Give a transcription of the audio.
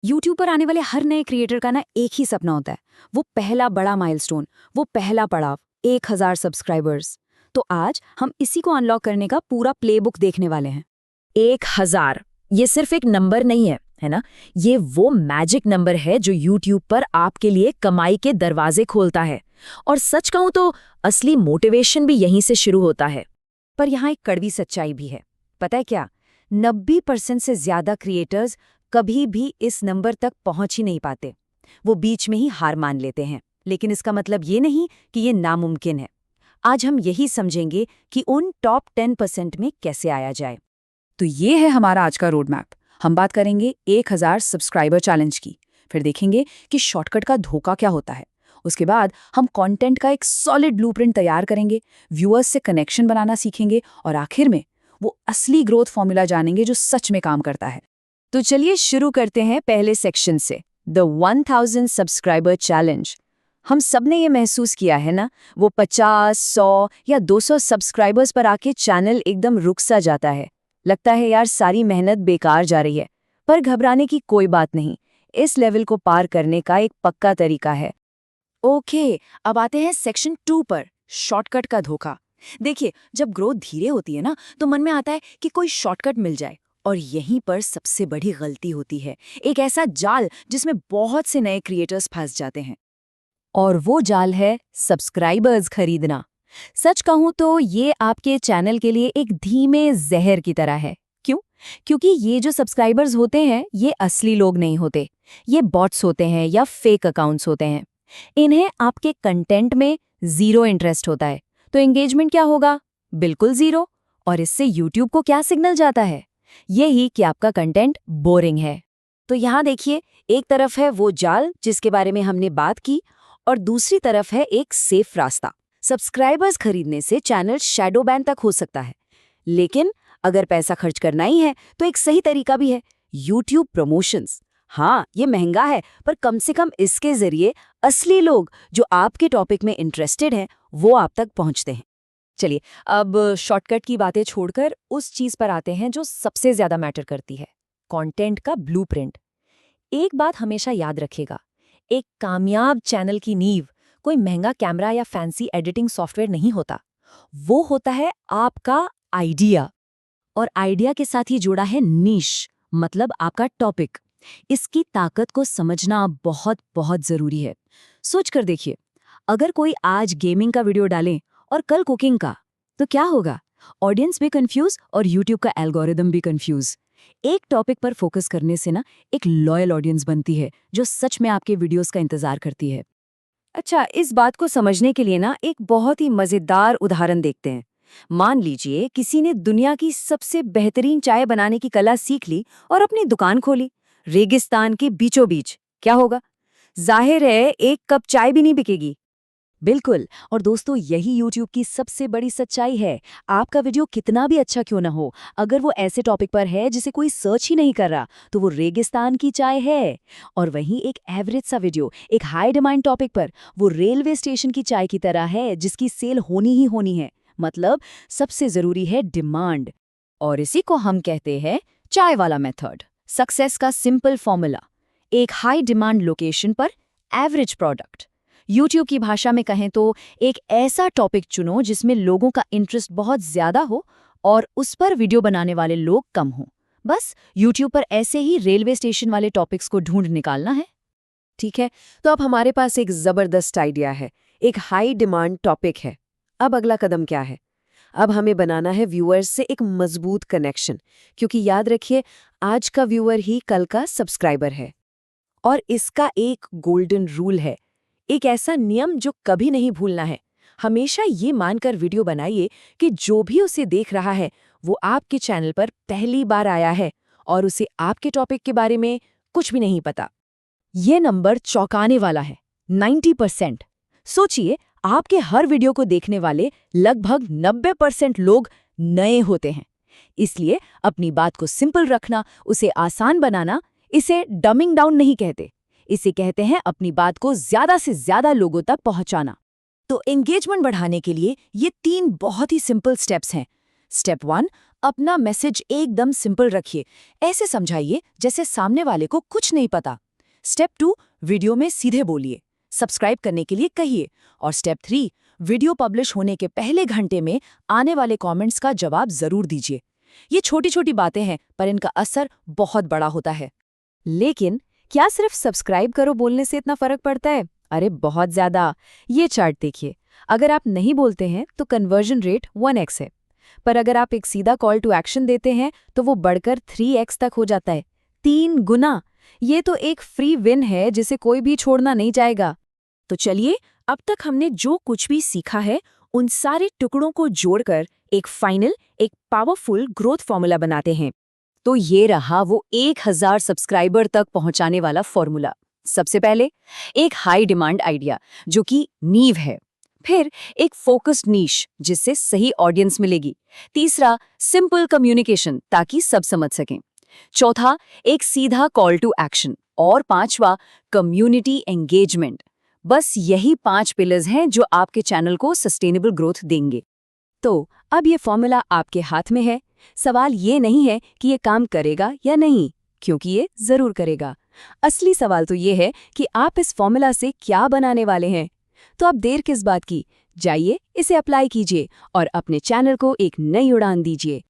YouTube पर आने वाले हर नए क्रिएटर का ना एक ही सपना होता है, वो पहला बड़ा माइलस्टोन, वो पहला पड़ाव, 1000 सब्सक्राइबर्स। तो आज हम इसी को अनलॉक करने का पूरा प्लेबुक देखने वाले हैं। 1000 ये सिर्फ एक नंबर नहीं है ना। ये वो मैजिक नंबर है जो यूट्यूब पर आपके लिए कमाई के दरवाजे खोलता है। और सच कहूं तो असली मोटिवेशन भी यहीं से शुरू होता है। पर यहाँ एक कड़वी सच्चाई भी है। पता है क्या? 90% से ज्यादा क्रिएटर्स कभी भी इस नंबर तक पहुंच ही नहीं पाते। वो बीच में ही हार मान लेते हैं। लेकिन इसका मतलब ये नहीं कि ये नामुमकिन है। आज हम यही समझेंगे कि उन टॉप 10% में कैसे आया जाए। तो ये है हमारा आज का रोड मैप। हम बात करेंगे 1000 सब्सक्राइबर चैलेंज की, फिर देखेंगे कि शॉर्टकट का धोखा क्या होता है। उसके बाद हम कंटेंट का एक सॉलिड ब्लूप्रिंट तैयार करेंगे, व्यूअर्स से कनेक्शन बनाना सीखेंगे और आखिर में वो असली ग्रोथ फॉर्मूला जानेंगे जो सच में काम करता है। तो चलिए शुरू करते हैं पहले सेक्शन से, द 1000 सब्सक्राइबर चैलेंज। हम सबने ये महसूस किया है ना, वो 50, 100 या 200 सब्सक्राइबर्स पर आके चैनल एकदम रुक सा जाता है। लगता है यार सारी मेहनत बेकार जा रही है। पर घबराने की कोई बात नहीं, इस लेवल को पार करने का एक पक्का तरीका है। ओके, अब आते हैं सेक्शन 2 पर, शॉर्टकट का धोखा। देखिए, जब ग्रोथ धीरे होती है ना, तो मन में आता है कि कोई शॉर्टकट मिल जाए। और यहीं पर सबसे बड़ी गलती होती है, एक ऐसा जाल जिसमें बहुत से नए क्रिएटर्स फंस जाते हैं। और वो जाल है सब्सक्राइबर्स खरीदना। सच कहूं तो ये आपके चैनल के लिए एक धीमे जहर की तरह है। क्यों? क्योंकि ये जो सब्सक्राइबर्स होते हैं, ये असली लोग नहीं होते। ये बॉट्स होते हैं या फेक अकाउंट्स होते हैं। इन्हें आपके कंटेंट में जीरो इंटरेस्ट होता है, तो एंगेजमेंट क्या होगा? बिल्कुल जीरो। और इससे यूट्यूब को क्या सिग्नल जाता है? यही कि आपका कंटेंट बोरिंग है। तो यहाँ देखिए, एक तरफ है वो जाल जिसके बारे में हमने बात की, और दूसरी तरफ है एक सेफ रास्ता। सब्सक्राइबर्स खरीदने से चैनल शैडो बैन तक हो सकता है, लेकिन अगर पैसा खर्च करना ही है तो एक सही तरीका भी है, यूट्यूब प्रमोशंस। हाँ, ये महंगा है, पर कम से कम इसके जरिए असली लोग जो आपके टॉपिक में इंटरेस्टेड हैं, वो आप तक पहुंचते हैं। चलिए, अब शॉर्टकट की बातें छोड़कर उस चीज पर आते हैं जो सबसे ज्यादा मैटर करती है, कंटेंट का ब्लूप्रिंट। एक बात हमेशा याद रखिएगा, एक कामयाब चैनल की नींव कोई महंगा कैमरा या फैंसी एडिटिंग सॉफ्टवेयर नहीं होता। वो होता है आपका आइडिया। और आइडिया के साथ ही जुड़ा है नीश, मतलब आपका टॉपिक। इसकी ताकत को समझना बहुत बहुत जरूरी है। सोच कर देखिए, अगर कोई आज गेमिंग का वीडियो डालें और कल कुकिंग का, तो क्या होगा? ऑडियंस भी कंफ्यूज और यूट्यूब का एल्गोरिदम भी कंफ्यूज। एक टॉपिक पर फोकस करने से ना एक लॉयल ऑडियंस बनती है जो सच में आपके वीडियोस का इंतजार करती है। अच्छा, इस बात को समझने के लिए ना एक बहुत ही मजेदार उदाहरण देखते हैं। मान लीजिए किसी ने दुनिया की सबसे बेहतरीन चाय बनाने की कला सीख ली और अपनी दुकान खोली, रेगिस्तान के बीचों बीच। क्या होगा? जाहिर है एक कप चाय भी नहीं बिकेगी। बिल्कुल। और दोस्तों, यही YouTube की सबसे बड़ी सच्चाई है। आपका वीडियो कितना भी अच्छा क्यों ना हो, अगर वो ऐसे टॉपिक पर है जिसे कोई सर्च ही नहीं कर रहा, तो वो रेगिस्तान की चाय है। और वहीं एक एवरेज सा वीडियो एक हाई डिमांड टॉपिक पर, वो रेलवे स्टेशन की चाय की तरह है जिसकी सेल होनी ही होनी है। मतलब सबसे जरूरी है डिमांड। और इसी को हम कहते हैं चाय वाला मेथड, सक्सेस का सिंपल फॉर्मूला। एक हाई डिमांड लोकेशन पर एवरेज प्रोडक्ट। YouTube की भाषा में कहें तो एक ऐसा टॉपिक चुनो जिसमें लोगों का इंटरेस्ट बहुत ज्यादा हो और उस पर वीडियो बनाने वाले लोग कम हों। बस YouTube पर ऐसे ही रेलवे स्टेशन वाले टॉपिक्स को ढूंढ निकालना है। ठीक है, तो अब हमारे पास एक जबरदस्त आइडिया है, एक हाई डिमांड टॉपिक है। अब अगला कदम क्या है? अब हमें बनाना है व्यूअर्स से एक मजबूत कनेक्शन, क्योंकि याद रखिए, आज का व्यूअर ही कल का सब्सक्राइबर है। और इसका एक गोल्डन रूल है, एक ऐसा नियम जो कभी नहीं भूलना है। हमेशा ये मानकर वीडियो बनाइए कि जो भी उसे देख रहा है वो आपके चैनल पर पहली बार आया है और उसे आपके टॉपिक के बारे में कुछ भी नहीं पता। ये नंबर चौंकाने वाला है, 90%। सोचिए, आपके हर वीडियो को देखने वाले लगभग 90% लोग नए होते हैं। इसलिए अपनी बात को सिंपल रखना, उसे आसान बनाना, इसे डमिंग डाउन नहीं कहते, इसे कहते हैं अपनी बात को ज्यादा से ज्यादा लोगों तक पहुंचाना। तो एंगेजमेंट बढ़ाने के लिए ये 3 बहुत ही सिंपल स्टेप्स हैं। स्टेप 1, अपना मैसेज एकदम सिंपल रखिए, ऐसे समझाइए जैसे सामने वाले को कुछ नहीं पता। स्टेप 2, वीडियो में सीधे बोलिए, सब्सक्राइब करने के लिए कहिए। और स्टेप 3, वीडियो पब्लिश होने के पहले घंटे में आने वाले कमेंट्स का जवाब जरूर दीजिए। ये छोटी छोटी बातें हैं, पर इनका असर बहुत बड़ा होता है। लेकिन क्या सिर्फ सब्सक्राइब करो बोलने से इतना फर्क पड़ता है? अरे बहुत ज्यादा। ये चार्ट देखिए, अगर आप नहीं बोलते हैं तो कन्वर्जन रेट 1x है, पर अगर आप एक सीधा कॉल टू एक्शन देते हैं तो वो बढ़कर 3x तक हो जाता है, 3 गुना। ये तो एक फ्री विन है जिसे कोई भी छोड़ना नहीं चाहेगा। तो चलिए, अब तक हमने जो कुछ भी सीखा है उन सारे टुकड़ों को जोड़कर एक पावरफुल ग्रोथ फॉर्मूला बनाते हैं। तो ये रहा वो 1000 सब्सक्राइबर तक पहुंचाने वाला फॉर्मूला। सबसे पहले एक हाई डिमांड आइडिया जो कि नींव है, फिर एक फोकस्ड नीश जिससे सही ऑडियंस मिलेगी, तीसरा सिंपल कम्युनिकेशन ताकि सब समझ सकें, चौथा एक सीधा कॉल टू एक्शन, और पांचवा कम्युनिटी एंगेजमेंट। बस यही 5 पिलर्स हैं जो आपके चैनल को सस्टेनेबल ग्रोथ देंगे। तो अब ये फॉर्मूला आपके हाथ में है। सवाल ये नहीं है कि ये काम करेगा या नहीं, क्योंकि ये जरूर करेगा। असली सवाल तो ये है कि आप इस फॉर्मूला से क्या बनाने वाले हैं। तो अब देर किस बात की, जाइए इसे अप्लाई कीजिए और अपने चैनल को एक नई उड़ान दीजिए।